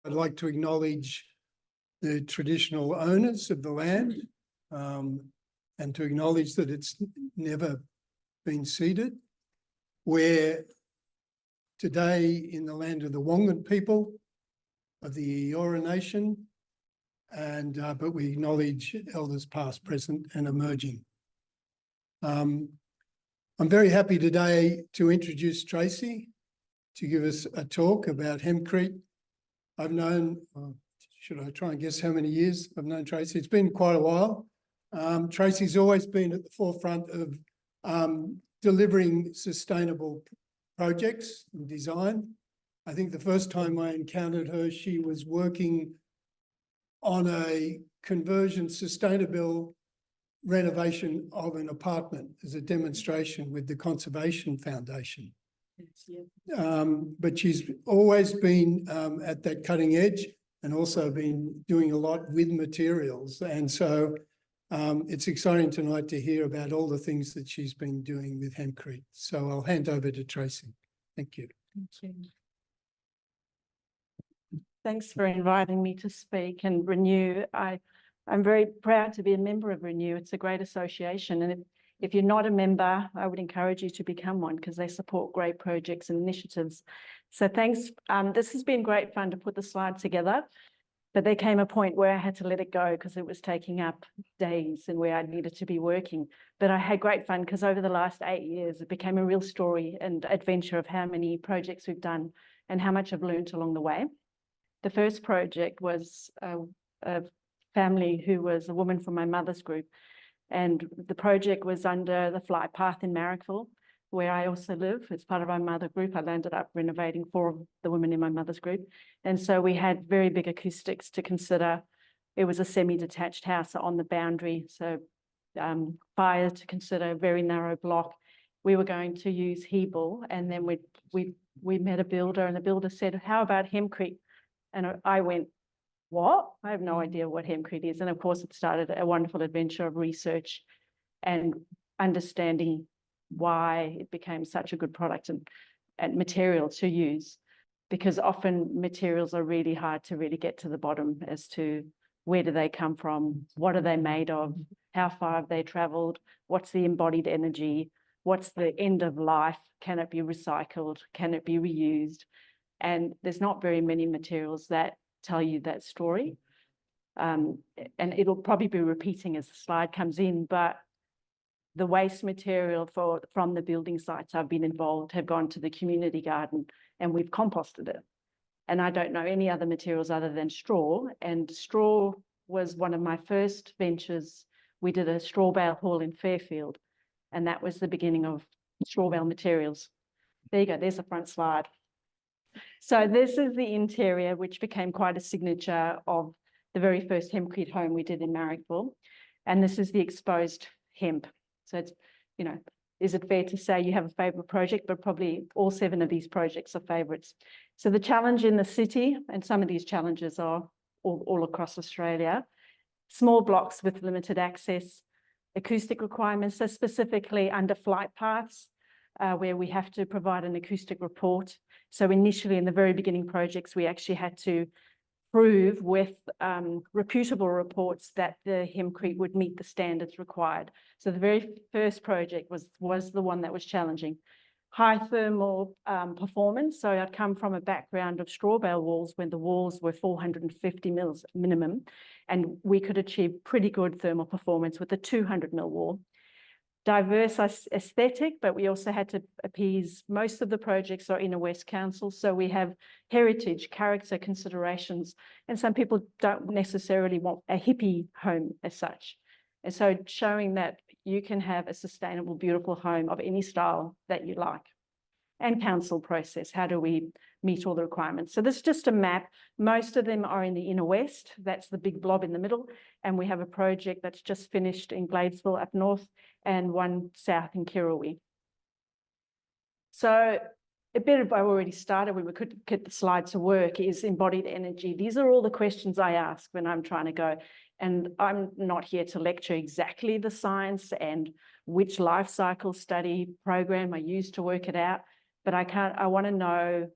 I'd like to acknowledge the traditional owners of the land, and to acknowledge that it's never been ceded. We're today in the land of the Wongan people of the Eora Nation, and but we acknowledge elders past, present and emerging. I'm very happy today to introduce Tracy to give us a talk about Hempcrete. I've known, should I try and guess how many years I've known Tracy? It's been quite a while. Tracy's always been at the forefront of delivering sustainable projects and design. I think the first time I encountered her, she was working on a conversion sustainable renovation of an apartment as a demonstration with the Conservation Foundation. But she's always been at that cutting edge and also been doing a lot with materials. And so it's exciting tonight to hear about all the things that she's been doing with Hempcrete. So I'll hand over to Tracy. Thank you. Thank you. Thanks for inviting me to speak. And Renew, I'm very proud to be a member of Renew. It's a great association. And if you're not a member, I would encourage you to become one because they support great projects and initiatives. So thanks. This has been great fun to put the slide together, but there came a point where I had to let it go because it was taking up days and where I needed to be working. But I had great fun because over the last 8 years, it became a real story and adventure of how many projects we've done and how much I've learned along the way. The first project was a family who was a woman from my mother's group. And the project was under the flight path in Marrickville, where I also live. It's part of my mother group. I ended up renovating 4 of the women in my mother's group. And so we had very big acoustics to consider. It was a semi-detached house on the boundary. So fire to consider, very narrow block. We were going to use Hebel, and then we met a builder, and the builder said, "How about Hempcrete?" And I went, "What? I have no idea what Hempcrete is." And of course, it started a wonderful adventure of research and understanding why it became such a good product and material to use, because often materials are really hard to really get to the bottom as to where do they come from, what are they made of, how far have they traveled, what's the embodied energy, what's the end of life, can it be recycled, can it be reused? And there's not very many materials that tell you that story. And it'll probably be repeating as the slide comes in, but the waste material from the building sites I've been involved have gone to the community garden and we've composted it. And I don't know any other materials other than straw. And straw was one of my first ventures. We did a straw bale haul in Fairfield, and that was the beginning of straw bale materials. There you go, there's the front slide. So this is the interior, which became quite a signature of the very first Hempcrete home we did in Marrickville. And this is the exposed hemp. So it's, you know, is it fair to say you have a favourite project? But probably all 7 of these projects are favourites. So the challenge in the city, and some of these challenges are all across Australia, small blocks with limited access, acoustic requirements, so specifically under flight paths, where we have to provide an acoustic report. So initially in the very beginning projects, we actually had to prove with reputable reports that the Hempcrete would meet the standards required. So the very first project was the one that was challenging. High thermal performance. So I'd come from a background of straw bale walls when the walls were 450 mils minimum, and we could achieve pretty good thermal performance with a 200 mil wall. Diverse aesthetic, but we also had to appease most of the projects are inner West Council. So we have heritage, character considerations, and some people don't necessarily want a hippie home as such. And so showing that you can have a sustainable, beautiful home of any style that you like. And council process, how do we meet all the requirements? So this is just a map. Most of them are in the inner west. That's the big blob in the middle. And we have a project that's just finished in Gladesville up north and one south in Kirrawee. So a bit of, I've already started, we could get the slide to work, is embodied energy. These are all the questions I ask when I'm trying to go. And I'm not here to lecture exactly the science and which life cycle study program I use to work it out. But I want to know,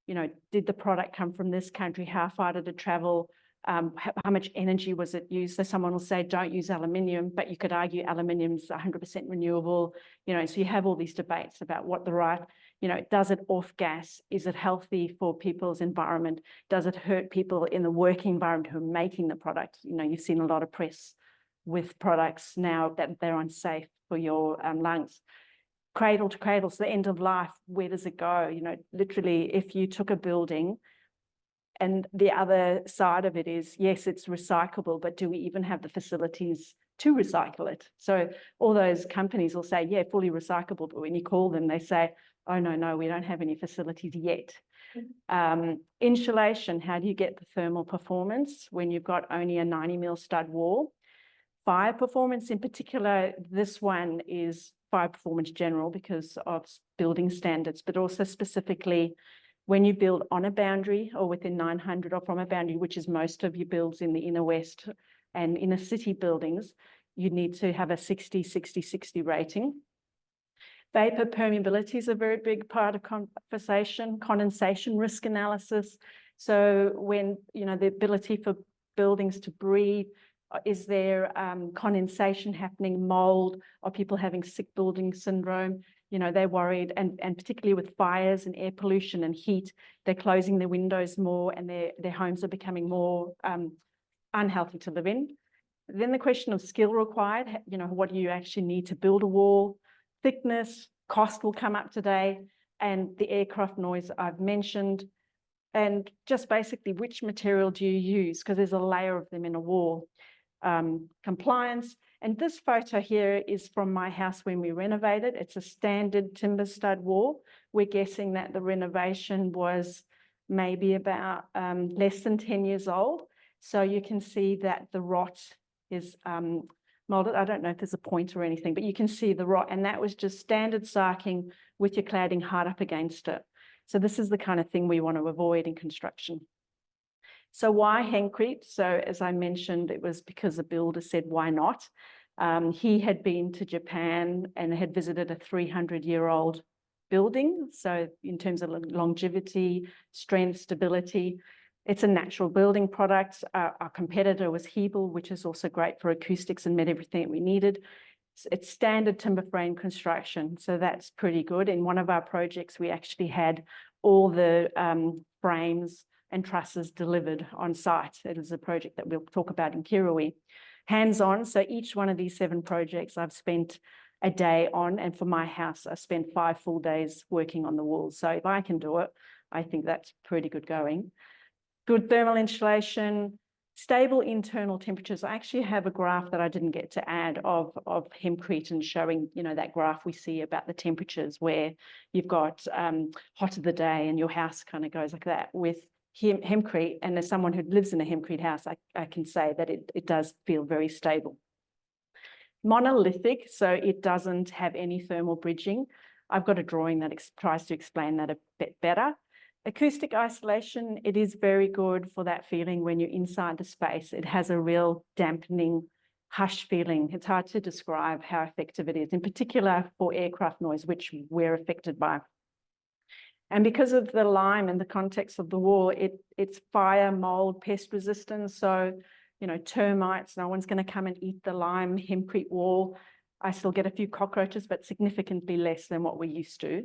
you know, did the product come from this country? How far did it travel? How much energy was it used? So someone will say, don't use aluminium, but you could argue aluminium is 100% renewable, you know, so you have all these debates about what the right, you know, does it off gas? Is it healthy for people's environment? Does it hurt people in the working environment who are making the product? You know, you've seen a lot of press with products now that they're unsafe for your lungs. Cradle to cradle, so the end of life, where does it go? You know, literally, if you took a building, and the other side of it is, yes, it's recyclable, but do we even have the facilities to recycle it? So all those companies will say, yeah, fully recyclable, but when you call them, they say, oh, no, we don't have any facilities yet. Insulation, how do you get the thermal performance when you've got only a 90 mil stud wall? Fire performance in particular, this one is fire performance general because of building standards, but also specifically when you build on a boundary or within 900 or from a boundary, which is most of your builds in the inner west and inner city buildings, you need to have a 60-60-60 rating. Vapor permeability is a very big part of conversation, condensation risk analysis. So when, you know, the ability for buildings to breathe, is there condensation happening, mold, are people having sick building syndrome? You know, they're worried, and particularly with fires and air pollution and heat, they're closing their windows more and their homes are becoming more unhealthy to live in. Then the question of skill required, you know, what do you actually need to build a wall? Thickness, cost will come up today, and the aircraft noise I've mentioned, and just basically which material do you use, because there's a layer of them in a wall. Compliance. And this photo here is from my house when we renovated. It's a standard timber stud wall. We're guessing that the renovation was maybe about less than 10 years old. So you can see that the rot is molded. I don't know if there's a point or anything, but you can see the rot, and that was just standard sarking with your cladding hard up against it. So this is the kind of thing we want to avoid in construction. So why Hempcrete? So as I mentioned, it was because the builder said, why not? He had been to Japan and had visited a 300-year-old building. So in terms of longevity, strength, stability, it's a natural building product. Our competitor was Hebel, which is also great for acoustics and met everything we needed. It's standard timber frame construction, so that's pretty good. In one of our projects, we actually had all the frames and trusses delivered on site. It is a project that we'll talk about in Kirrawee. Hands-on, so each one of these 7 projects I've spent a day on, and for my house, I spent 5 full days working on the walls. So if I can do it, I think that's pretty good going. Good thermal insulation, stable internal temperatures. I actually have a graph that I didn't get to add of Hempcrete and showing, you know, that graph we see about the temperatures where you've got hot of the day and your house kind of goes like that. With Hempcrete, and as someone who lives in a Hempcrete house, I can say that it does feel very stable. Monolithic, so it doesn't have any thermal bridging. I've got a drawing that tries to explain that a bit better. Acoustic isolation, it is very good for that feeling when you're inside the space. It has a real dampening, hush feeling. It's hard to describe how effective it is, in particular for aircraft noise, which we're affected by. And because of the lime and the context of the wall, it's fire, mold, pest resistant. So, you know, termites, no one's going to come and eat the lime Hempcrete wall. I still get a few cockroaches, but significantly less than what we used to.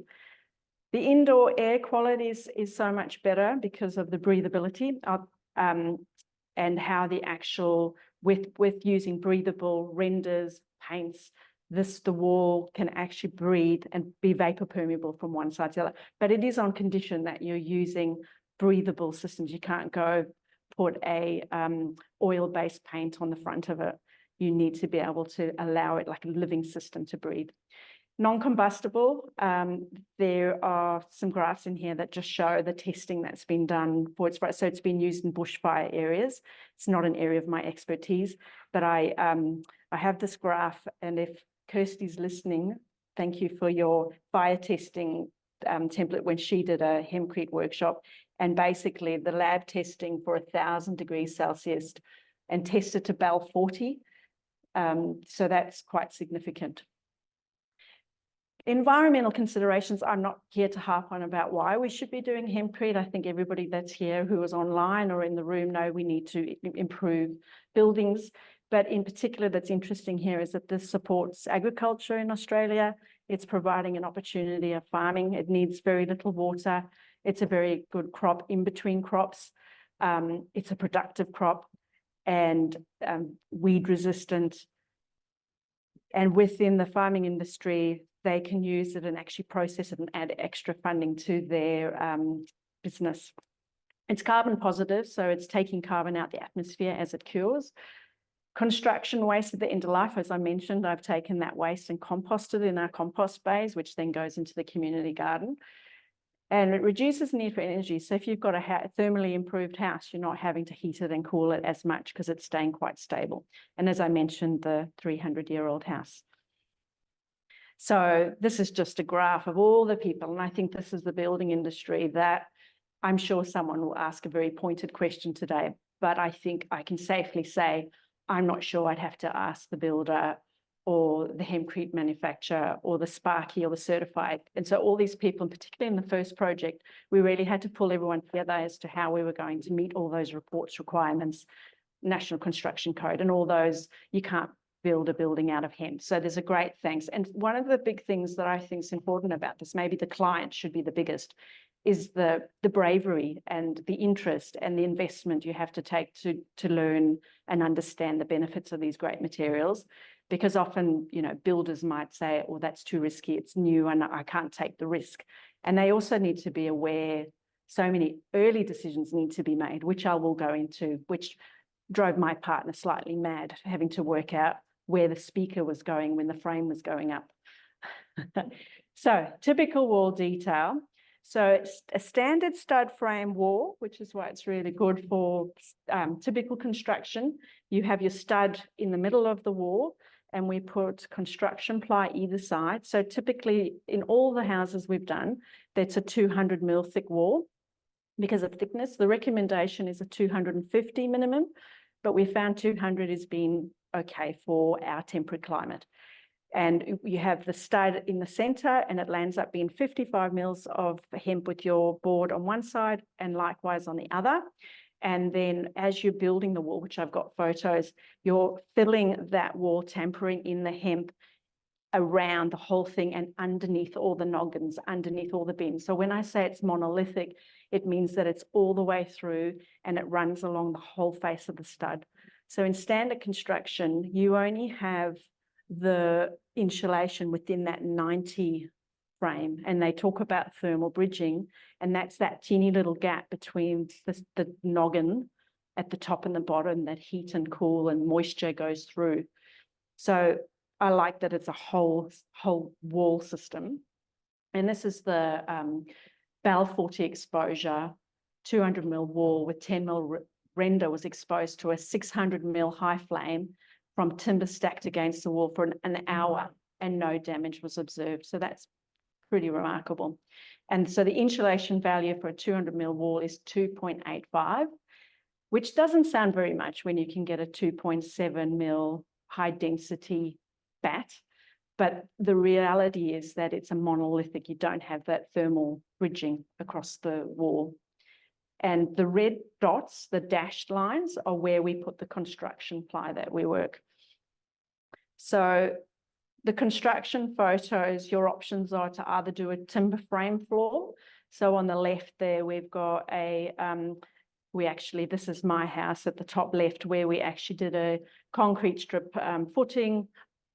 The indoor air quality is so much better because of the breathability and how the actual, with using breathable renders, paints, the wall can actually breathe and be vapor permeable from one side to the other. But it is on condition that you're using breathable systems. You can't go put a oil-based paint on the front of it. You need to be able to allow it like a living system to breathe. Non-combustible, there are some graphs in here that just show the testing that's been done for it. So it's been used in bushfire areas. It's not an area of my expertise, but I have this graph, and if Kirsty's listening, thank you for your fire testing template when she did a Hempcrete workshop, and basically the lab testing for 1,000 degrees Celsius and tested to BAL 40. So that's quite significant. Environmental considerations, I'm not here to harp on about why we should be doing hempcrete. I think everybody that's here who is online or in the room know we need to improve buildings. But in particular, that's interesting here is that this supports agriculture in Australia. It's providing an opportunity of farming. It needs very little water. It's a very good crop in between crops. It's a productive crop and weed resistant. And within the farming industry, they can use it and actually process it and add extra funding to their business. It's carbon positive, so it's taking carbon out the atmosphere as it cures. Construction waste at the end of life, as I mentioned, I've taken that waste and composted in our compost bays, which then goes into the community garden. And it reduces the need for energy. So if you've got a thermally improved house, you're not having to heat it and cool it as much because it's staying quite stable. And as I mentioned, the 300-year-old house. So this is just a graph of all the people. And I think this is the building industry that I'm sure someone will ask a very pointed question today. But I think I can safely say, I'm not sure I'd have to ask the builder or the hempcrete manufacturer or the Sparky or the certified. And so all these people, and particularly in the first project, we really had to pull everyone together as to how we were going to meet all those reports requirements, National Construction Code, and all those. You can't build a building out of hemp. So there's a great thanks. And one of the big things that I think is important about this, maybe the client should be the biggest, is the bravery and the interest and the investment you have to take to learn and understand the benefits of these great materials. Because often, you know, builders might say, oh, that's too risky, it's new and I can't take the risk. And they also need to be aware so many early decisions need to be made, which I will go into, which drove my partner slightly mad, having to work out where the speaker was going when the frame was going up. So typical wall detail. So it's a standard stud frame wall, which is why it's really good for typical construction. You have your stud in the middle of the wall and we put construction ply either side. So typically in all the houses we've done, that's a 200 mil thick wall. Because of thickness, the recommendation is a 250 minimum, but we found 200 has been okay for our temperate climate. And you have the stud in the center and it lands up being 55 mils of hemp with your board on one side and likewise on the other. And then as you're building the wall, which I've got photos, you're filling that wall, tampering in the hemp around the whole thing and underneath all the noggins, underneath all the bins. So when I say it's monolithic, it means that it's all the way through and it runs along the whole face of the stud. So in standard construction, you only have the insulation within that 90 frame, and they talk about thermal bridging, and that's that teeny little gap between the noggin at the top and the bottom that heat and cool and moisture goes through. So I like that it's a whole wall system. And this is the Balfour exposure, 200 mil wall with 10 mil render was exposed to a 600 mil high flame from timber stacked against the wall for an hour and no damage was observed. So that's pretty remarkable. And so the insulation value for a 200 mil wall is 2.85, which doesn't sound very much when you can get a 2.7 mil high density bat. But the reality is that it's a monolithic. You don't have that thermal bridging across the wall. And the red dots, the dashed lines, are where we put the construction ply that we work. So the construction photos, your options are to either do a timber frame floor. So on the left there, we've got a, this is my house at the top left, where we actually did a concrete strip footing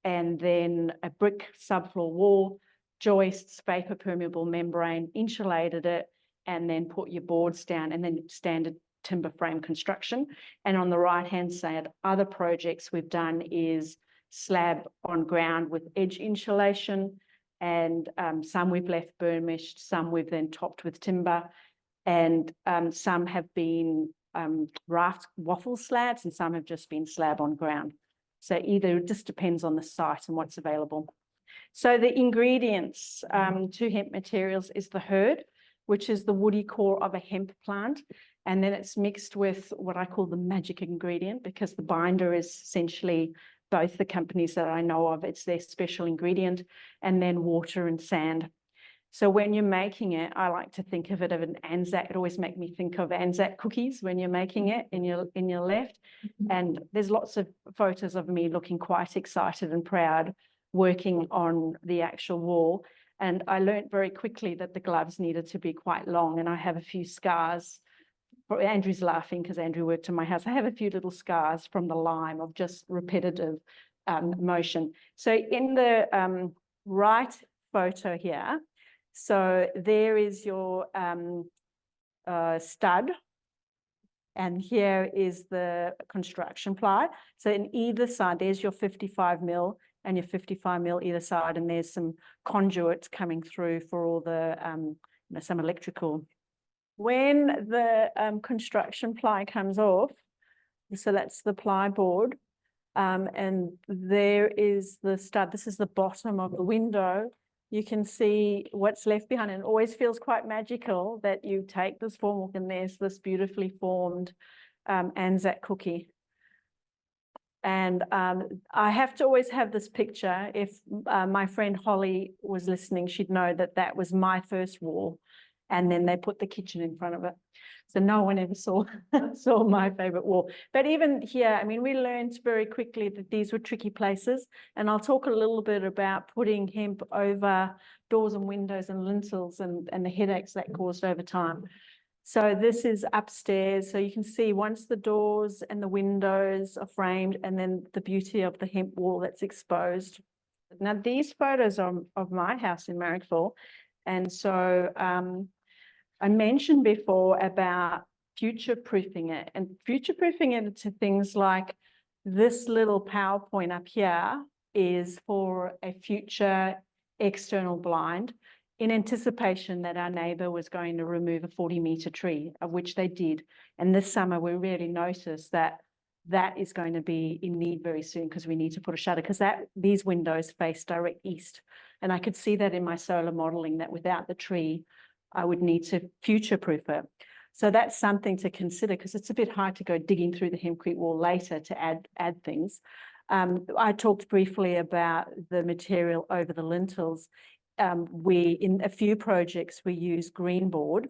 and then a brick subfloor wall, joists, vapor permeable membrane, insulated it, and then put your boards down, and then standard timber frame construction. And on the right-hand side, other projects we've done is slab on ground with edge insulation, and some we've left burnished, some we've then topped with timber, and some have been raft waffle slabs, and some have just been slab on ground. So either, it just depends on the site and what's available. So the ingredients to hemp materials is the hurd, which is the woody core of a hemp plant. And then it's mixed with what I call the magic ingredient, because the binder is essentially both the companies that I know of. It's their special ingredient, and then water and sand. So when you're making it, I like to think of it as an Anzac. It always makes me think of Anzac cookies when you're making it in your left. And there's lots of photos of me looking quite excited and proud working on the actual wall. And I learned very quickly that the gloves needed to be quite long, and I have a few scars. Andrew's laughing because Andrew worked in my house. I have a few little scars from the lime of just repetitive motion. So in the right photo here, so there is your stud, and here is the construction ply. So in either side, there's your 55 mil and your 55 mil either side, and there's some conduits coming through for all the, some electrical. When the construction ply comes off, so that's the ply board, and there is the stud. This is the bottom of the window. You can see what's left behind, and it always feels quite magical that you take this formwork and there's this beautifully formed Anzac cookie. And I have to always have this picture. If my friend Holly was listening, she'd know that that was my first wall, and then they put the kitchen in front of it. So no one ever saw my favorite wall. But even here, I mean, we learned very quickly that these were tricky places. And I'll talk a little bit about putting hemp over doors and windows and lintels and the headaches that caused over time. So this is upstairs. So you can see once the doors and the windows are framed, and then the beauty of the hemp wall that's exposed. Now, these photos are of my house in Marrickville. And so I mentioned before about future-proofing it, and future-proofing it to things like this little PowerPoint up here is for a future external blind in anticipation that our neighbour was going to remove a 40-metre tree, of which they did. And this summer, we really noticed that that is going to be in need very soon, because we need to put a shutter, because these windows face direct east. And I could see that in my solar modelling, that without the tree, I would need to future-proof it. So that's something to consider, because it's a bit hard to go digging through the Hempcrete wall later to add things. I talked briefly about the material over the lintels. In a few projects, we use green board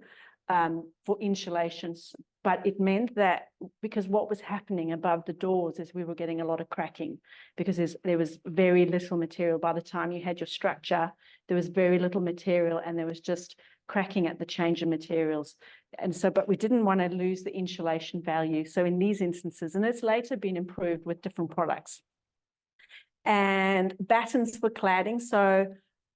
for insulations, but it meant that because what was happening above the doors is we were getting a lot of cracking, because there was very little material. By the time you had your structure, there was very little material, and there was just cracking at the change of materials. And so, but we didn't want to lose the insulation value. So in these instances, and it's later been improved with different products. And battens for cladding. So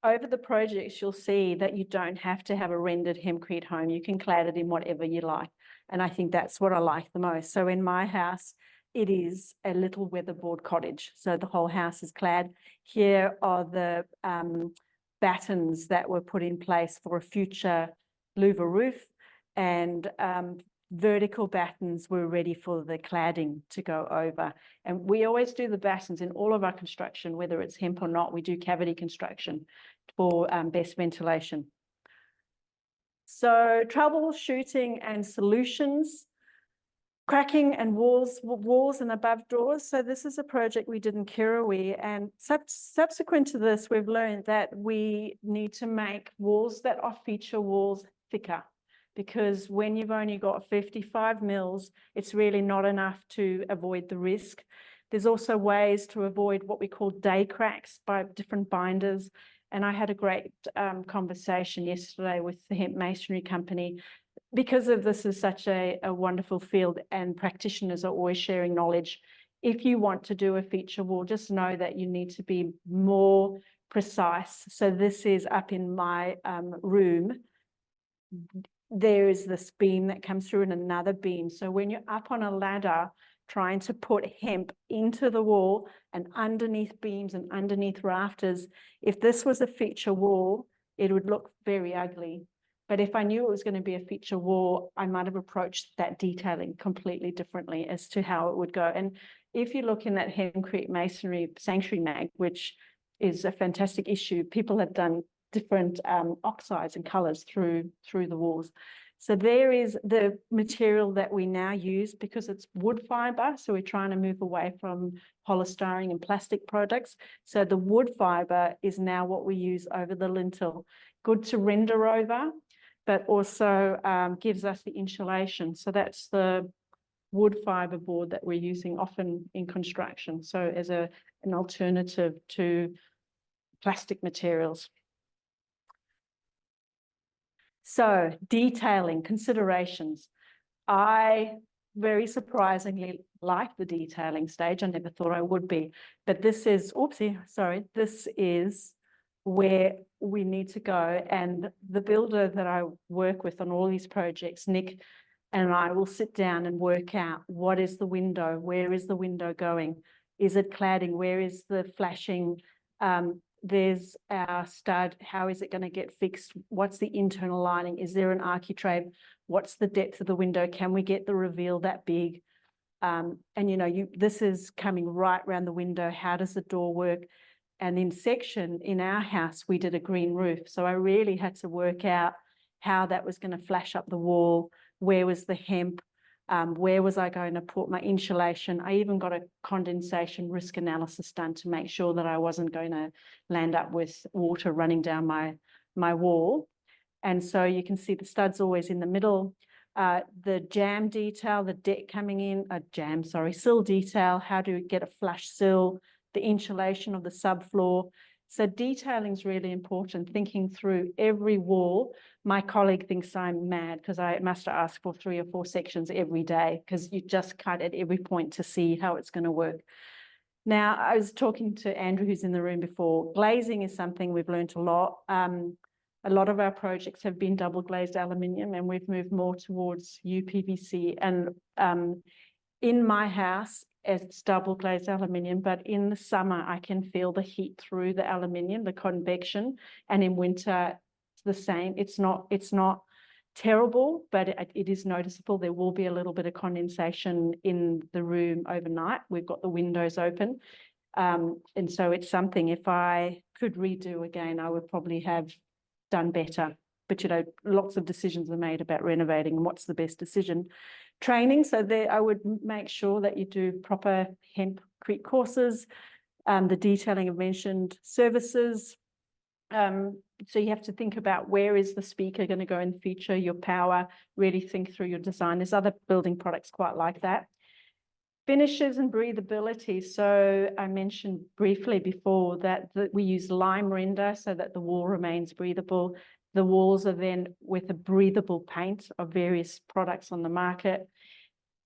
over the projects, you'll see that you don't have to have a rendered Hempcrete home. You can clad it in whatever you like. And I think that's what I like the most. So in my house, it is a little weatherboard cottage. So the whole house is clad. Here are the battens that were put in place for a future louver roof, and vertical battens were ready for the cladding to go over. And we always do the battens in all of our construction, whether it's hemp or not. We do cavity construction for best ventilation. So troubleshooting and solutions. Cracking and walls and above doors. So this is a project we did in Kirrawee, and subsequent to this, we've learned that we need to make walls that are feature walls thicker, because when you've only got 55 mils, it's really not enough to avoid the risk. There's also ways to avoid what we call day cracks by different binders. And I had a great conversation yesterday with the Hemp Masonry Company. Because of this is such a wonderful field, and practitioners are always sharing knowledge. If you want to do a feature wall, just know that you need to be more precise. So this is up in my room. There is this beam that comes through and another beam. So when you're up on a ladder trying to put hemp into the wall and underneath beams and underneath rafters, if this was a feature wall, it would look very ugly. But if I knew it was going to be a feature wall, I might have approached that detailing completely differently as to how it would go. And if you look in that Hempcrete Masonry Sanctuary Mag, which is a fantastic issue, people have done different oxides and colors through the walls. So there is the material that we now use because it's wood fiber. So we're trying to move away from polystyrene and plastic products. So the wood fiber is now what we use over the lintel. Good to render over, but also gives us the insulation. So that's the wood fiber board that we're using often in construction. So as an alternative to plastic materials. So detailing considerations. I very surprisingly like the detailing stage. I never thought I would be, but this is, this is where we need to go. And the builder that I work with on all these projects, Nick and I will sit down and work out what is the window, where is the window going? Is it cladding? Where is the flashing? There's our stud. How is it going to get fixed? What's the internal lining? Is there an architrave? What's the depth of the window? Can we get the reveal that big? And you know, this is coming right around the window. How does the door work? And in section in our house, we did a green roof. So I really had to work out how that was going to flash up the wall. Where was the hemp? Where was I going to put my insulation? I even got a condensation risk analysis done to make sure that I wasn't going to land up with water running down my wall. And so you can see the stud's always in the middle. The jam detail, the deck coming in, sill detail, how to get a flush sill, the insulation of the subfloor. So detailing is really important, thinking through every wall. My colleague thinks I'm mad because I must ask for 3 or 4 sections every day because you just cut at every point to see how it's going to work. Now, I was talking to Andrew, who's in the room before. Glazing is something we've learned a lot. A lot of our projects have been double glazed aluminium and we've moved more towards UPVC. And in my house, it's double glazed aluminium, but in the summer, I can feel the heat through the aluminium, the convection, and in winter, it's the same. It's not terrible, but it is noticeable. There will be a little bit of condensation in the room overnight. We've got the windows open. And so it's something, if I could redo again, I would probably have done better. But, you know, lots of decisions are made about renovating and what's the best decision. Training, so there I would make sure that you do proper Hempcrete courses, the detailing of mentioned services. So you have to think about where is the speaker going to go in the future, your power, really think through your design. There's other building products quite like that. Finishes and breathability. So I mentioned briefly before that we use lime render so that the wall remains breathable. The walls are then with a breathable paint of various products on the market.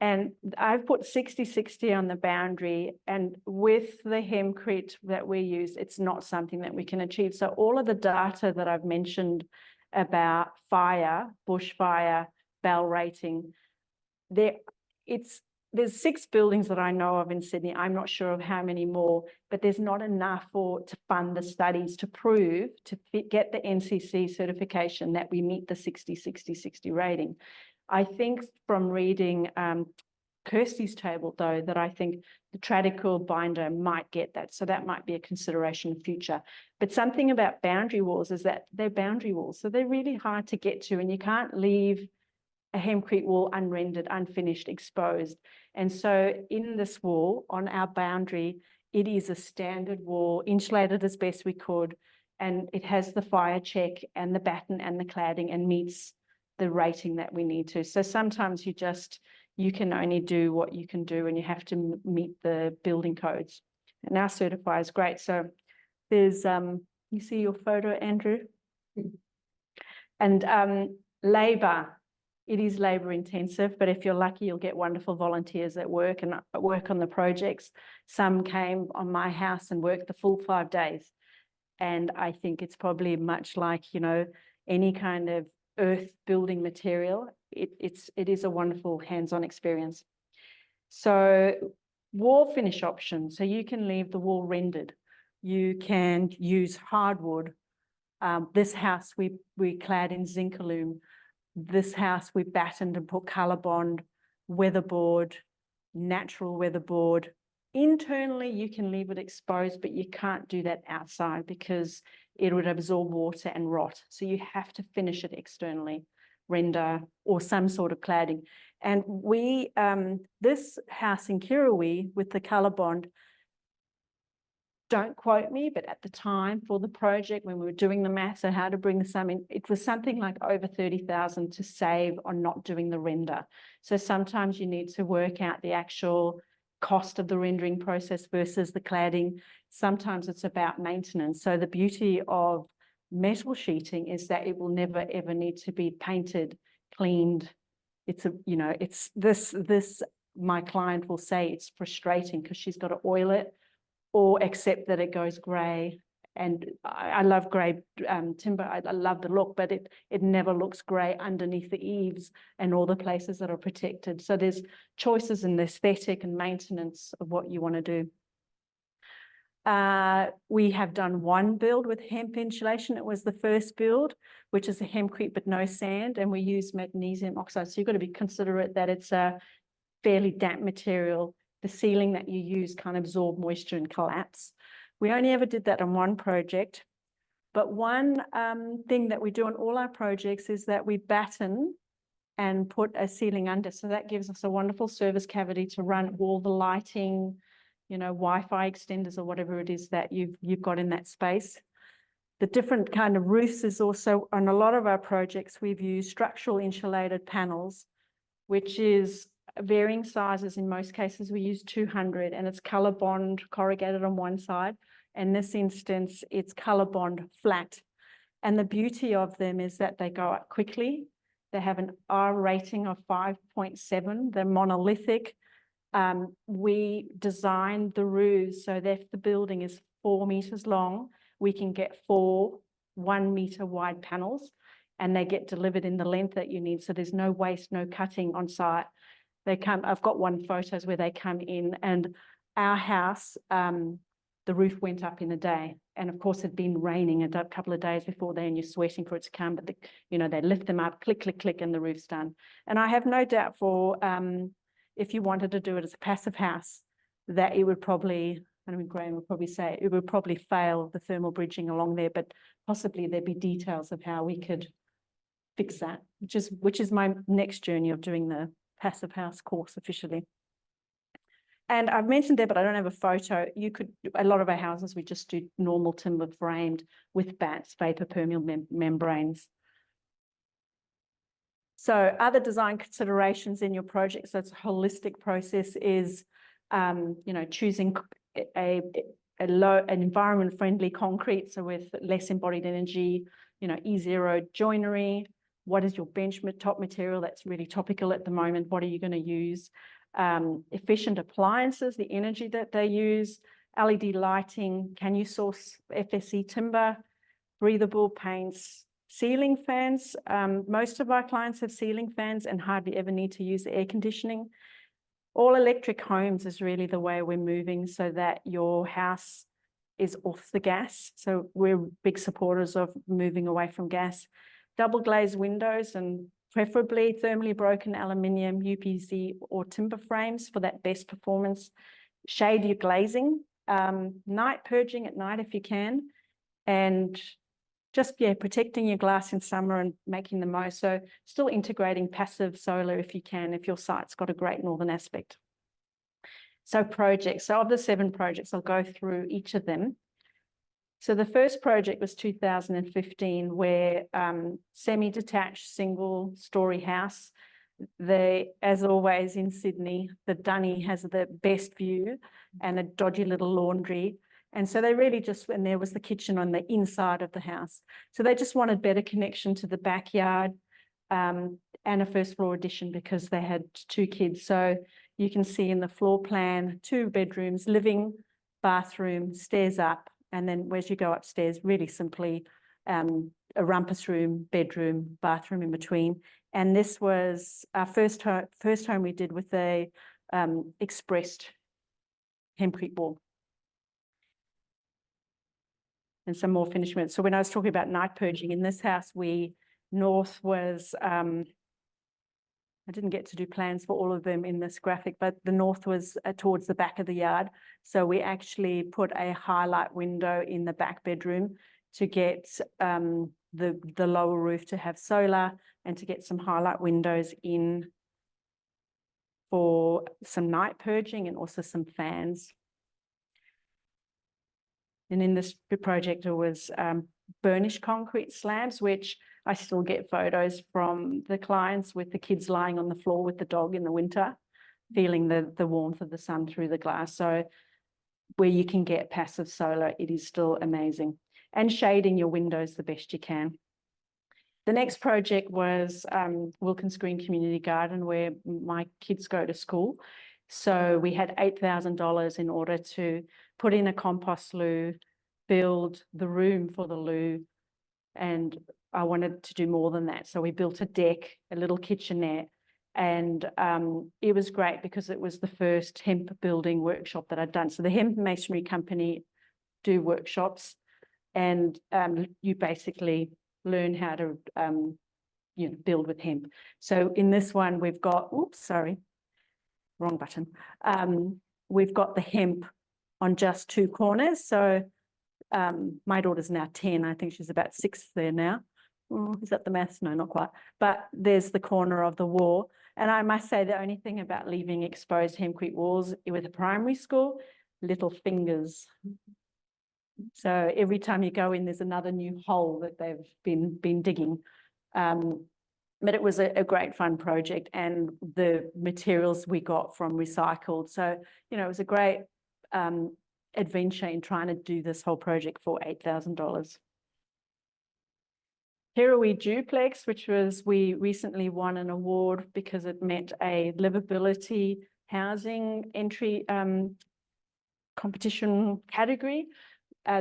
And I've put 60-60 on the boundary, and with the Hempcrete that we use, it's not something that we can achieve. So all of the data that I've mentioned about fire, bushfire, bell rating, there's 6 buildings that I know of in Sydney. I'm not sure of how many more, but there's not enough to fund the studies to prove, to get the NCC certification that we meet the 60-60-60 rating. I think from reading Kirsty's table, though, that I think the Tradicool binder might get that. So that might be a consideration in future. But something about boundary walls is that they're boundary walls. So they're really hard to get to, and you can't leave a Hempcrete wall unrendered, unfinished, exposed. And so in this wall on our boundary, it is a standard wall, insulated as best we could, and it has the fire check and the batten and the cladding and meets the rating that we need to. So sometimes you can only do what you can do and you have to meet the building codes. And our certifier is great. So there's, you see your photo, Andrew? And labour. It is labour intensive, but if you're lucky, you'll get wonderful volunteers that work on the projects. Some came on my house and worked the full 5 days. And I think it's probably much like, you know, any kind of earth building material. It is a wonderful hands-on experience. So wall finish options. So you can leave the wall rendered. You can use hardwood. This house we clad in Zincalume. This house we battened and put ColourBond, weatherboard, natural weatherboard. Internally, you can leave it exposed, but you can't do that outside because it would absorb water and rot. So you have to finish it externally. render or some sort of cladding. And we, this house in Kirrawee with the colour bond, don't quote me, but at the time for the project, when we were doing the maths on how to bring the sum in, it was something like over 30,000 to save on not doing the render. So sometimes you need to work out the actual cost of the rendering process versus the cladding. Sometimes it's about maintenance. So the beauty of metal sheeting is that it will never ever need to be painted, cleaned. It's a, you know, it's this, my client will say it's frustrating because she's got to oil it or accept that it goes grey. And I love grey timber. I love the look, but it never looks grey underneath the eaves and all the places that are protected. So there's choices in the aesthetic and maintenance of what you want to do. We have done one build with hemp insulation. It was the first build, which is a hempcrete but no sand, and we use magnesium oxide. So you've got to be considerate that it's a fairly damp material. The ceiling that you use can't absorb moisture and collapse. We only ever did that on one project, but one thing that we do on all our projects is that we batten and put a ceiling under. So that gives us a wonderful service cavity to run all the lighting, you know, Wi-Fi extenders or whatever it is that you've got in that space. The different kind of roofs is also, on a lot of our projects, we've used structural insulated panels, which is varying sizes. In most cases, we use 200, and it's color bond corrugated on one side. In this instance, it's color bond flat. And the beauty of them is that they go up quickly. They have an R rating of 5.7. They're monolithic. We designed the roofs so that if the building is 4 meters long, we can get 4 1-meter wide panels, and they get delivered in the length that you need. So there's no waste, no cutting on site. They come, I've got one photos where they come in, and our house, the roof went up in a day. And of course, it'd been raining a couple of days before then, and you're sweating for it to come, but you know, they lift them up, click, click, click, and the roof's done. And I have no doubt for, if you wanted to do it as a passive house, that it would probably, I mean, Graham would probably say, it would probably fail the thermal bridging along there, but possibly there'd be details of how we could fix that, which is my next journey of doing the passive house course officially. And I've mentioned there, but I don't have a photo. You could, a lot of our houses, we just do normal timber framed with bats, vapor permeable membranes. So other design considerations in your project, so it's a holistic process, is, you know, choosing an environment-friendly concrete, so with less embodied energy, you know, E0 joinery. What is your bench top material? That's really topical at the moment. What are you going to use? Efficient appliances, the energy that they use, LED lighting. Can you source FSC timber, breathable paints, ceiling fans? Most of our clients have ceiling fans and hardly ever need to use the air conditioning. All electric homes is really the way we're moving, so that your house is off the gas. So we're big supporters of moving away from gas. Double glazed windows, and preferably thermally broken aluminium, UPVC or timber frames for that best performance. Shade your glazing, night purging at night if you can, and just, yeah, protecting your glass in summer and making the most. So still integrating passive solar if you can, if your site's got a great northern aspect. So projects, so of the 7 projects, I'll go through each of them. So the first project was 2015, where semi-detached single-story house. As always in Sydney, the dunny has the best view and a dodgy little laundry. And so they really just, and there was the kitchen on the inside of the house. So they just wanted better connection to the backyard and a first floor addition because they had 2 kids. So you can see in the floor plan, 2 bedrooms, living, bathroom, stairs up. And then as you go upstairs, really simply a rumpus room, bedroom, bathroom in between. And this was our first home we did with a expressed hempcrete wall. And some more finishment. So when I was talking about night purging in this house, north was, I didn't get to do plans for all of them in this graphic, but the north was towards the back of the yard. So we actually put a highlight window in the back bedroom to get the lower roof to have solar and to get some highlight windows in for some night purging and also some fans. And in this project, it was burnished concrete slabs, which I still get photos from the clients with the kids lying on the floor with the dog in the winter, feeling the warmth of the sun through the glass. So where you can get passive solar, it is still amazing. And shading your windows the best you can. The next project was Wilkins Green Community Garden, where my kids go to school. So we had $8,000 in order to put in a compost loo, build the room for the loo, and I wanted to do more than that. So we built a deck, a little kitchenette, and it was great because it was the first hemp building workshop that I'd done. So the hemp masonry company do workshops, and you basically learn how to build with hemp. So in this one, we've got, oops, sorry, wrong button. We've got the hemp on just 2 corners. So my daughter's now 10. I think she's about 6 there now. Is that the maths? No, not quite. But there's the corner of the wall. And I must say the only thing about leaving exposed hempcrete walls with a primary school, little fingers. So every time you go in, there's another new hole that they've been digging. But it was a great fun project, and the materials we got from recycled. So, it was a great adventure in trying to do this whole project for $8,000. Kirrawee Duplex, which was, we recently won an award because it met a livability housing entry competition category.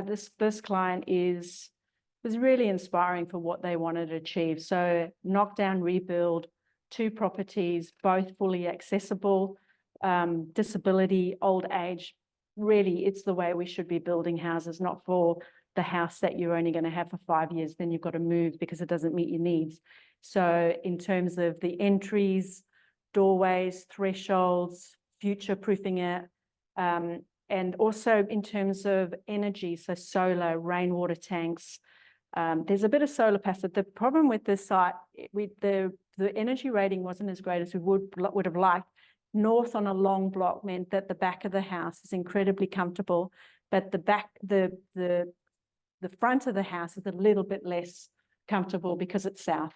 This client was really inspiring for what they wanted to achieve. So knock down, rebuild, 2 properties, both fully accessible, disability, old age. Really, it's the way we should be building houses, not for the house that you're only going to have for 5 years, then you've got to move because it doesn't meet your needs. So in terms of the entries, doorways, thresholds, future-proofing it, and also in terms of energy, so solar, rainwater tanks. There's a bit of solar passive. The problem with this site, the energy rating wasn't as great as we would have liked. North on a long block meant that the back of the house is incredibly comfortable, but the front of the house is a little bit less comfortable because it's south.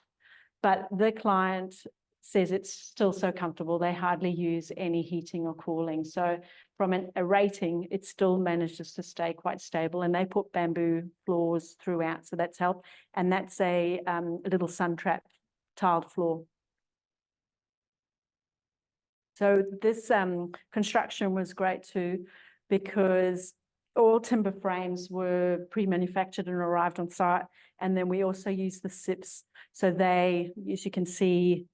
But the client says it's still so comfortable, they hardly use any heating or cooling. So from a rating, it still manages to stay quite stable, and they put bamboo floors throughout, so that's helped. And that's a little sun trap tiled floor. So this construction was great too, because all timber frames were pre-manufactured and arrived on site. And then we also used the SIPs. So they, as you can see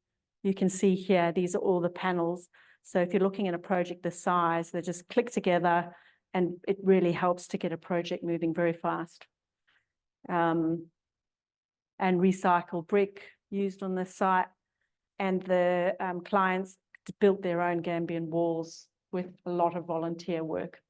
here, these are all the panels. So if you're looking at a project this size, they just click together, and it really helps to get a project moving very fast. And recycled brick used on this site. And the clients built their own Gambian walls with a lot of volunteer work.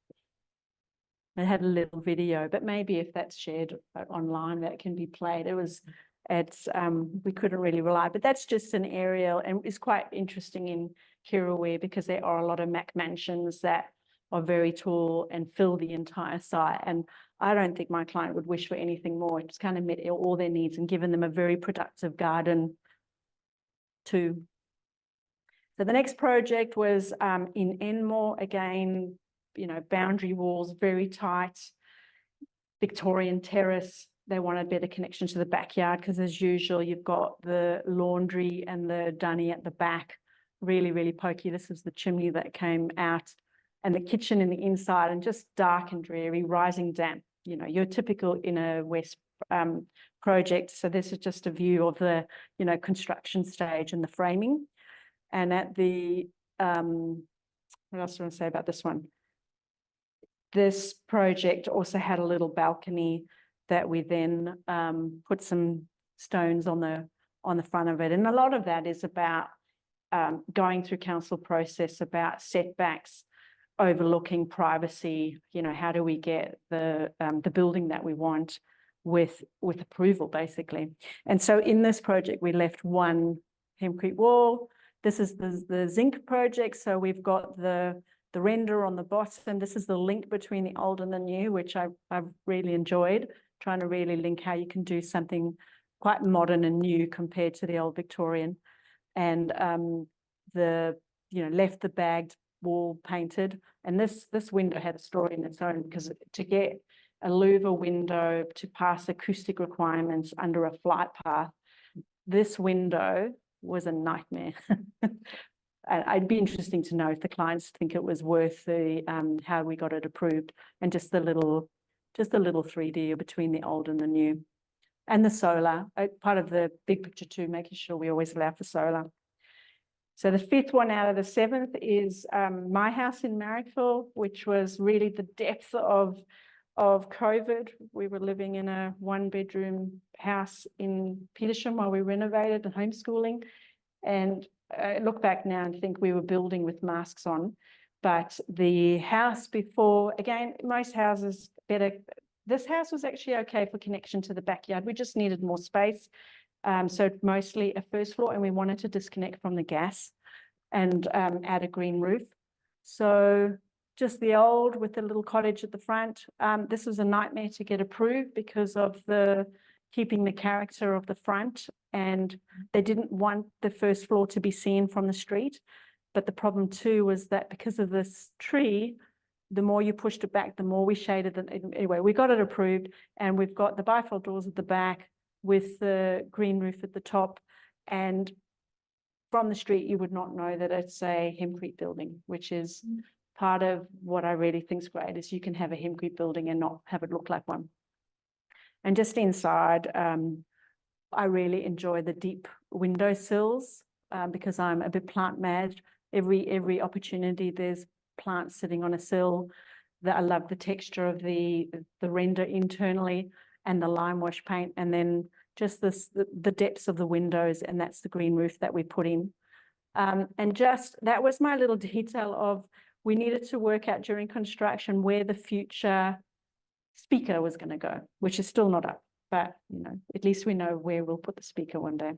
It had a little video, but maybe if that's shared online, that can be played. We couldn't really rely, but that's just an aerial, and it's quite interesting in Kirrawee because there are a lot of Mac mansions that are very tall and fill the entire site. And I don't think my client would wish for anything more. It's kind of met all their needs and given them a very productive garden too. So the next project was in Enmore, again, boundary walls, very tight, Victorian terrace. They wanted better connection to the backyard because, as usual, you've got the laundry and the dunny at the back, really, really pokey. This is the chimney that came out, and the kitchen in the inside, and just dark and dreary, rising damp. Your typical inner west project. So this is just a view of the, construction stage and the framing. And at the, what else do I want to say about this one? This project also had a little balcony that we then put some stones on the front of it. And a lot of that is about going through council process, about setbacks, overlooking privacy. How do we get the building that we want with approval, basically. And so in this project, we left one hempcrete wall. This is the zinc project. So we've got the render on the bottom. This is the link between the old and the new, which I've really enjoyed, trying to really link how you can do something quite modern and new compared to the old Victorian. And left the bagged wall painted. And this window had a story in its own, because to get a louver window to pass acoustic requirements under a flight path, this window was a nightmare. It'd be interesting to know if the clients think it was worth the how we got it approved, and just the little 3D between the old and the new. And the solar, part of the big picture too, making sure we always allow for solar. So the fifth one out of the seventh is my house in Marrickville, which was really the depth of COVID. We were living in a 1-bedroom house in Petersham while we renovated and homeschooling. And I look back now and think we were building with masks on. But the house before, again, most houses better. This house was actually okay for connection to the backyard. We just needed more space. So mostly a first floor, and we wanted to disconnect from the gas and add a green roof. So just the old with the little cottage at the front. This was a nightmare to get approved because of keeping the character of the front, and they didn't want the first floor to be seen from the street. But the problem too was that because of this tree, the more you pushed it back, the more we shaded it. Anyway, we got it approved, and we've got the bifold doors at the back with the green roof at the top. And from the street, you would not know that it's a hempcrete building, which is part of what I really think is great, is you can have a hempcrete building and not have it look like one. And just inside, I really enjoy the deep windowsills because I'm a bit plant mad. Every opportunity, there's plants sitting on a sill. That I love the texture of the render internally and the lime wash paint, and then just the depths of the windows, and that's the green roof that we put in. And just that was my little detail of, we needed to work out during construction where the future speaker was going to go, which is still not up, but at least we know where we'll put the speaker one day.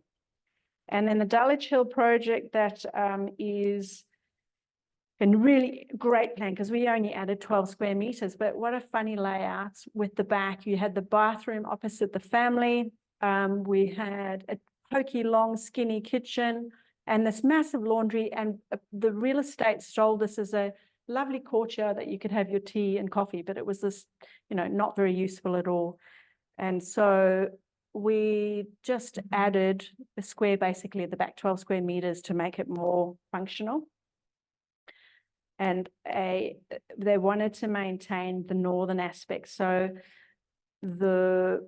And then the Dulwich Hill project, that is a really great plan, because we only added 12 square meters, but what a funny layout with the back. You had the bathroom opposite the family. We had a pokey, long, skinny kitchen and this massive laundry, and the real estate sold this as a lovely courtyard that you could have your tea and coffee, but it was this, not very useful at all. And so we just added a square basically at the back, 12 square meters, to make it more functional. And they wanted to maintain the northern aspect. So the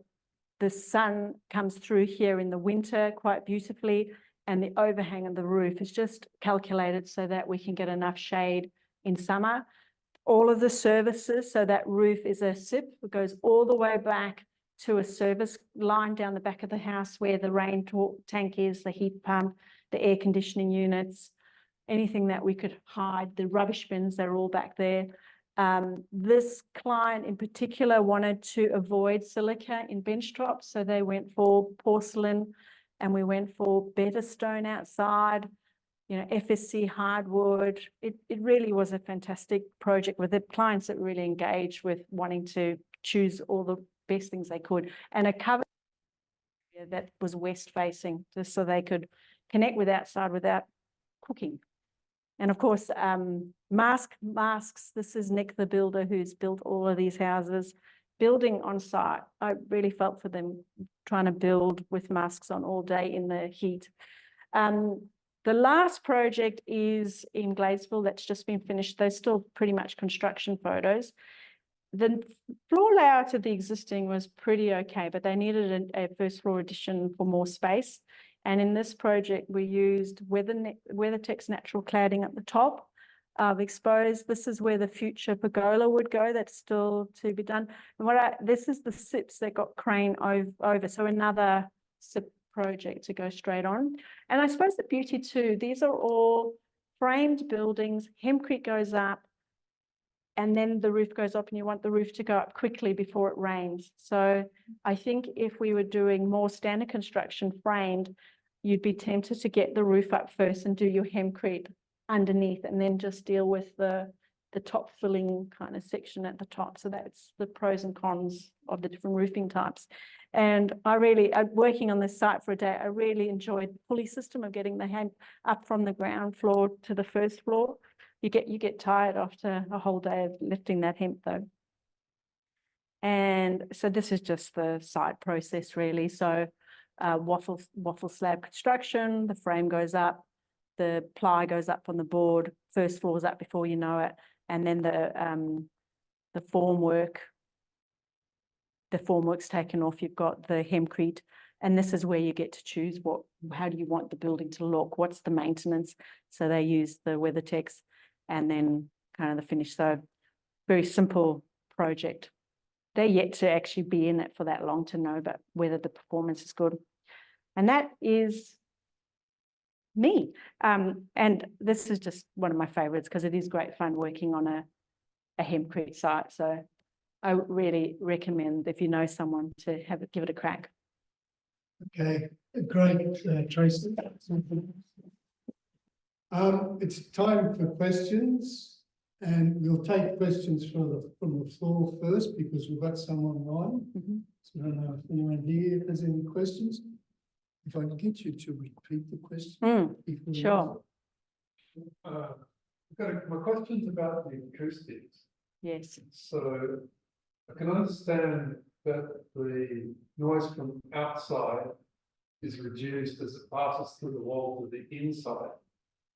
sun comes through here in the winter quite beautifully, and the overhang of the roof is just calculated so that we can get enough shade in summer. All of the services, so that roof is a SIP, it goes all the way back to a service line down the back of the house where the rain tank is, the heat pump, the air conditioning units, anything that we could hide, the rubbish bins, they're all back there. This client in particular wanted to avoid silica in bench tops, so they went for porcelain, and we went for better stone outside, FSC hardwood. It really was a fantastic project with the clients that really engaged with wanting to choose all the best things they could, and a cover that was west facing, just so they could connect with outside without cooking. And of course, masks. This is Nick, the builder, who's built all of these houses, building on site. I really felt for them trying to build with masks on all day in the heat. The last project is in Gladesville, that's just been finished. They're still pretty much construction photos. The floor layout of the existing was pretty okay, but they needed a first floor addition for more space. And in this project, we used WeatherTech's natural cladding at the top. Exposed. This is where the future pergola would go. That's still to be done. And this is the SIPs that got crane over. So another SIP project to go straight on. And I suppose the beauty too, these are all framed buildings. Hempcrete goes up. and then the roof goes up and you want the roof to go up quickly before it rains. So I think if we were doing more standard construction framed, you'd be tempted to get the roof up first and do your hempcrete underneath and then just deal with the top filling kind of section at the top. So that's the pros and cons of the different roofing types. And working on this site for a day, I really enjoyed the pulley system of getting the hemp up from the ground floor to the first floor. You get tired after a whole day of lifting that hemp though. And so this is just the site process really. So waffle slab construction, the frame goes up, the ply goes up on the board, first floor is up before you know it, and then the formwork's taken off. You've got the hempcrete, and this is where you get to choose how do you want the building to look, what's the maintenance. So they use the WeatherTex and then kind of the finish. So very simple project. They're yet to actually be in it for that long to know but whether the performance is good. And that is me. And this is just one of my favorites because it is great fun working on a hempcrete site. So I really recommend if you know someone to give it a crack. Okay, great, Tracy. It's time for questions, and we'll take questions from the floor first because we've got some online. So I don't know if anyone here has any questions. If I can get you to repeat the question. Sure. My question's about the acoustics. Yes. So I can understand that the noise from outside is reduced as it passes through the wall to the inside.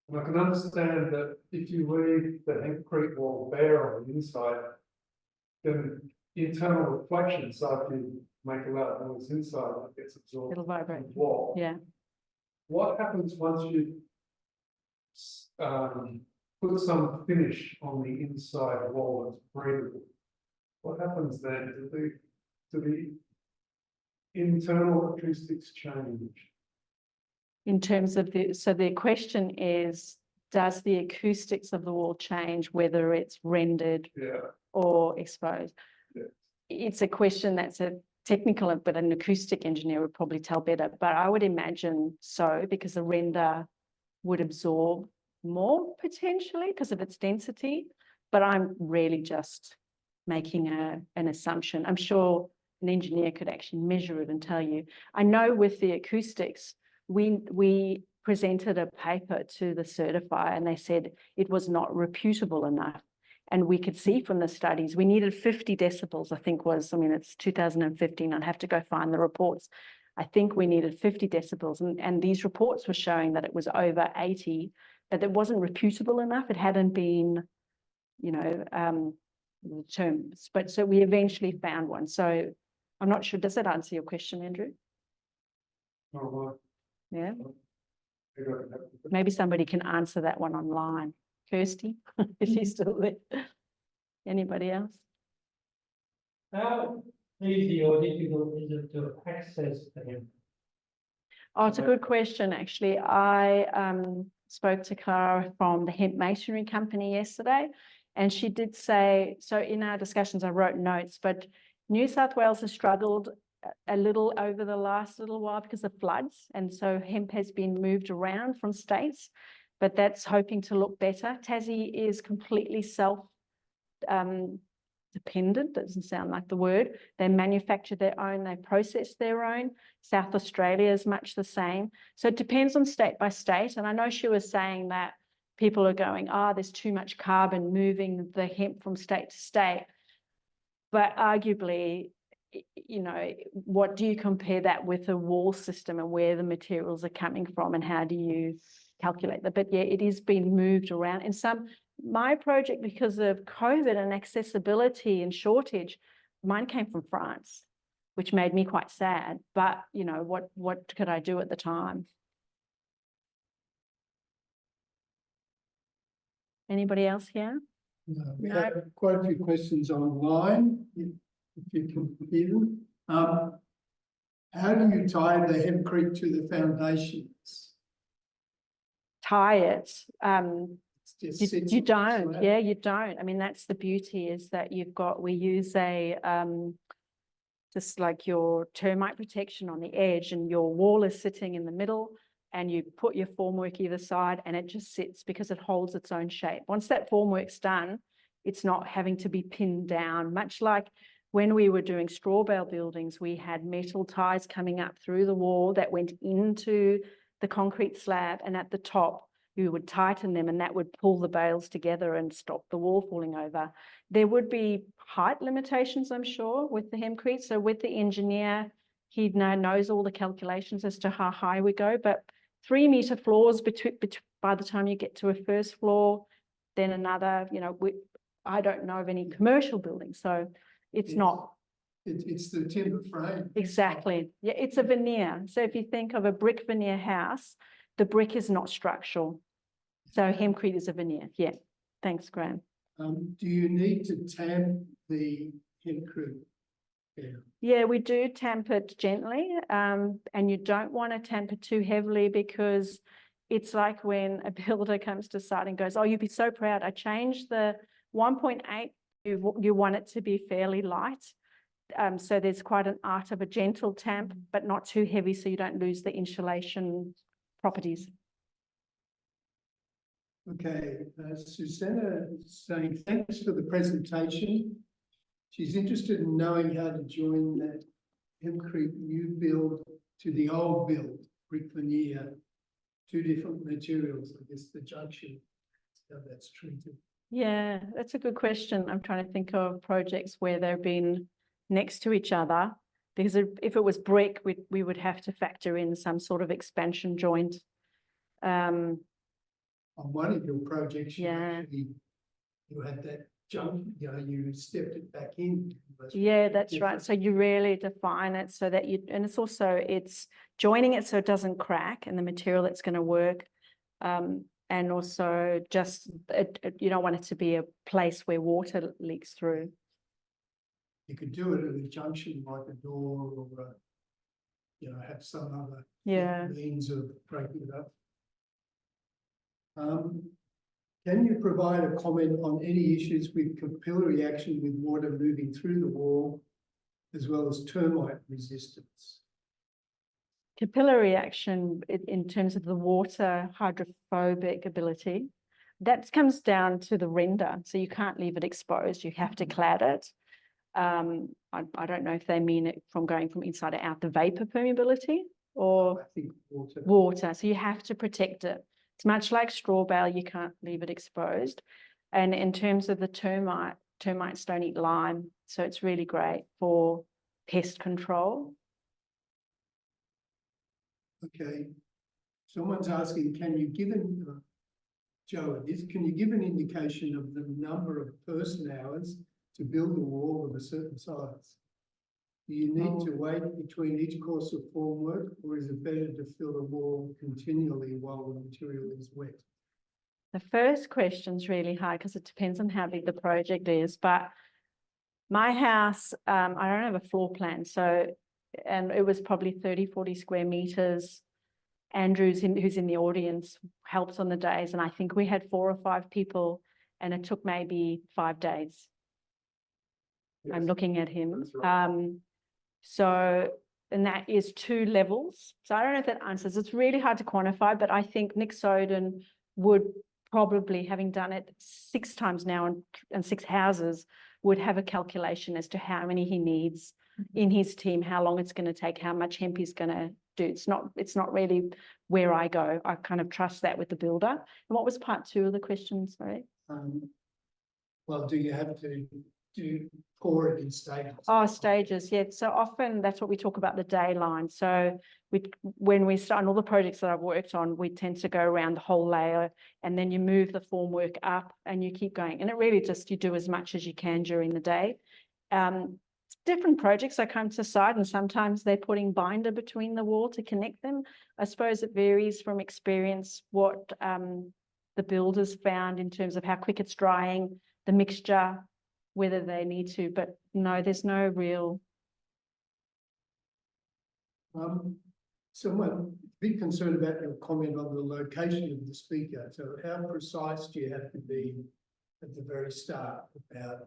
And I can understand that if you leave the hempcrete wall bare on the inside, then internal reflection, so if you make a loud noise inside, it gets absorbed. It'll vibrate. In the wall. Yeah. What happens once you put some finish on the inside wall that's breathable? What happens then? Do the internal acoustics change? In terms of so the question is, does the acoustics of the wall change whether it's rendered or exposed? Yeah. It's a question that's a technical, but an acoustic engineer would probably tell better. But I would imagine so, because the render would absorb more potentially because of its density. But I'm really just making an assumption. I'm sure an engineer could actually measure it and tell you. I know with the acoustics, we presented a paper to the certifier and they said it was not reputable enough. And we could see from the studies, we needed 50 decibels, I think it's 2015. I'd have to go find the reports. I think we needed 50 decibels. And these reports were showing that it was over 80, but it wasn't reputable enough. It hadn't been, the terms. But so we eventually found one. So I'm not sure. Does that answer your question, Andrew? Yeah. Maybe somebody can answer that one online. Kirsty, is she still there? Anybody else? How easy or difficult is it to access them? Oh, it's a good question, actually. I spoke to Clara from the Hemp Masonry Company yesterday, and she did say, so in our discussions, I wrote notes, but New South Wales has struggled a little over the last little while because of floods. And so hemp has been moved around from states, but that's hoping to look better. Tassie is completely self-dependent. Doesn't sound like the word. They manufacture their own, they process their own. South Australia is much the same. So it depends on state by state. And I know she was saying that people are going, there's too much carbon moving the hemp from state to state. But arguably, what do you compare that with a wall system and where the materials are coming from and how do you calculate that? But yeah, it is being moved around. And my project, because of COVID and accessibility and shortage, mine came from France, which made me quite sad. But, what could I do at the time? Anybody else here? No, we have quite a few questions online, if you can hear them. How do you tie the hempcrete to the foundations? Tie it. just You, sits you on the don't, slab. yeah, you don't. I mean, that's the beauty is that we use a, just like your termite protection on the edge and your wall is sitting in the middle and you put your formwork either side and it just sits because it holds its own shape. Once that formwork's done, it's not having to be pinned down, much like when we were doing straw bale buildings, we had metal ties coming up through the wall that went into the concrete slab, and at the top, you would tighten them and that would pull the bales together and stop the wall falling over. There would be height limitations, I'm sure, with the hempcrete. So with the engineer, he knows all the calculations as to how high we go, but 3-meter floors by the time you get to a first floor, then another, I don't know of any commercial buildings, so it's Yes. not It's the timber frame. exactly. Yeah, it's a veneer. So if you think of a brick veneer house, the brick is not structural. So hempcrete is a veneer. Yeah. Thanks, Graham. Do you need to tamp the hempcrete? Yeah. Yeah, we do tamp it gently, and you don't want to tamp it too heavily because it's like when a builder comes to site and goes, "Oh, you'd be so proud. I changed the 1.8. You want it to be fairly light." So there's quite an art of a gentle tamp, but not too heavy so you don't lose the insulation properties. Okay, Susanna is saying thanks for the presentation. She's interested in knowing how to join that hempcrete new build to the old build, brick veneer, 2 different materials, I guess the junction, how that's treated. Yeah, that's a good question. I'm trying to think of projects where they've been next to each other, because if it was brick, we would have to factor in some sort of expansion joint. On one of your projects, Yeah. you had that jump, you stepped it back in. Yeah, that's right. So you really define it so that and it's joining it so it doesn't crack and the material that's going to work. And also just, you don't want it to be a place where water leaks through. You could do it at a junction like a door or, have some other Yeah. means of breaking it up. Can you provide a comment on any issues with capillary action with water moving through the wall, as well as termite resistance? Capillary action in terms of the water hydrophobic ability, that comes down to the render. So you can't leave it exposed. You have to clad it. I don't know if they mean it from going from inside out, the vapor permeability or I think water. water. So you have to protect it. It's much like straw bale. You can't leave it exposed. And in terms of the termites don't eat lime. So it's really great for pest control. Okay. Someone's asking, can you give can you give an indication of the number of person hours to build a wall of a certain size? Do you need to wait between each course of formwork, or is it better to fill a wall continually while the material is wet? The first question's really hard because it depends on how big the project is, but my house, I don't have a floor plan, and it was probably 30, 40 square meters. Andrew's who's in the audience helps on the days, and I think we had 4 or 5 people, and it took maybe 5 days. Yes, I'm looking at him. that's right. And that is 2 levels. So I don't know if that answers. It's really hard to quantify, but I think Nick Soden would probably, having done it 6 times now and 6 houses, would have a calculation as to how many he needs in his team, how long it's going to take, how much hemp he's going to do. It's not really where I go. I kind of trust that with the builder. And what was part 2 of the question? Sorry. Well, do you have to pour it in stages? Oh, stages. Yeah. So often that's what we talk about, the day line. So when we start on all the projects that I've worked on, we tend to go around the whole layer and then you move the formwork up and you keep going. And it really just, you do as much as you can during the day. Different projects, I come to site and sometimes they're putting binder between the wall to connect them. I suppose it varies from experience what the builders found in terms of how quick it's drying, the mixture, whether they need to, but no, there's no real. Someone, a bit concerned about your comment on the location of the speaker. So how precise do you have to be at the very start about,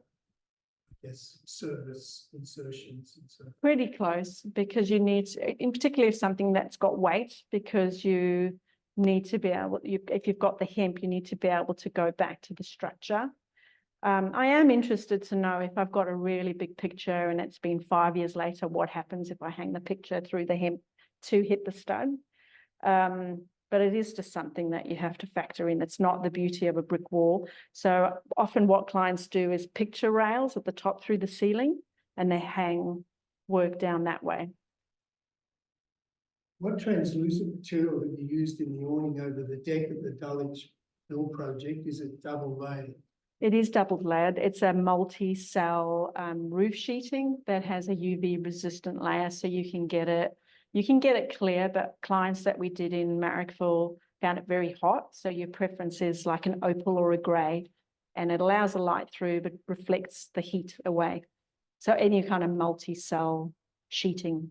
I guess, service insertions and so on? Pretty close, because you need to, in particular something that's got weight, because you need to be able, if you've got the hemp, you need to be able to go back to the structure. I am interested to know if I've got a really big picture and it's been 5 years later, what happens if I hang the picture through the hemp to hit the stud? But it is just something that you have to factor in. It's not the beauty of a brick wall. So often what clients do is picture rails at the top through the ceiling, and they hang work down that way. What translucent material have you used in the awning over the deck of the Dulwich Hill project? Is it double layered? It is double layered. It's a multi-cell roof sheeting that has a UV resistant layer, so you can get it clear, but clients that we did in Marrickville found it very hot. So your preference is like an opal or a grey, and it allows the light through, but reflects the heat away. So any kind of multi-cell sheeting.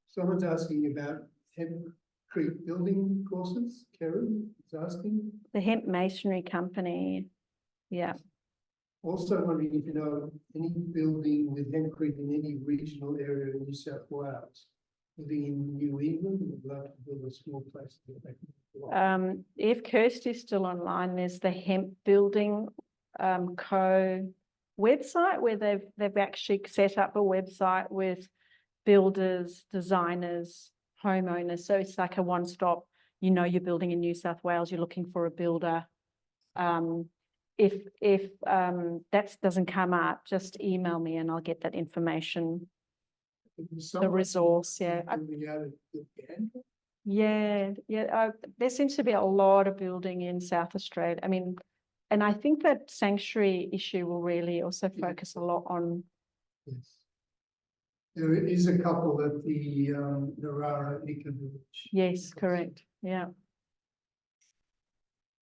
Someone's asking about Hempcrete building courses. Kerry is asking. The hemp masonry company, yeah. Also wondering if you know any building with Hempcrete in any regional area in New South Wales. Living in New England, would love to build a small place. If Kirsty's still online, there's the Hemp Building Co website, where they've actually set up a website with builders, designers, homeowners. So it's like a one-stop, you know, you're building in New South Wales, you're looking for a builder. If that doesn't come up, just email me and I'll get that information. The resource, yeah. There seems to be a lot of building in South Australia. I mean, and I think that sanctuary issue will really also focus a lot on. Yes. There is a couple at the Narara Eco Village. Yes, correct. Yeah.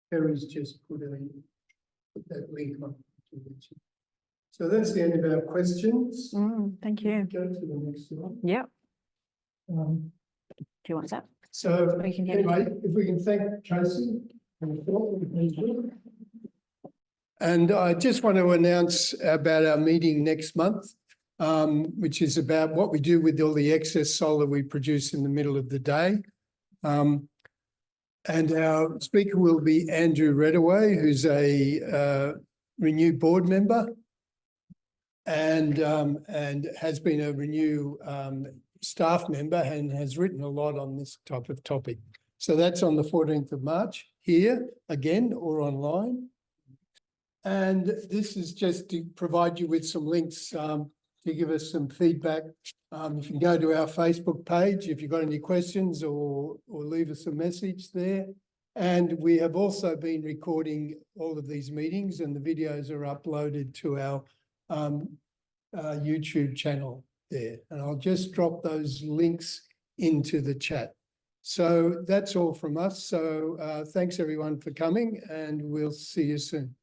Kerry's just put that link on. So that's the end of our questions. Thank you. Go to the next one. Yeah. Do you want that? So We can get anyway, if we can thank Tracy. And I just want to announce about our meeting next month, which is about what we do with all the excess solar we produce in the middle of the day. And our speaker will be Andrew Redaway, who's a Renew board member and has been a Renew staff member and has written a lot on this type of topic. So that's on the 14th of March here again or online. And this is just to provide you with some links to give us some feedback. You can go to our Facebook page if you've got any questions or leave us a message there. And we have also been recording all of these meetings, and the videos are uploaded to our YouTube channel there. And I'll just drop those links into the chat. So that's all from us. So thanks everyone for coming, and we'll see you soon.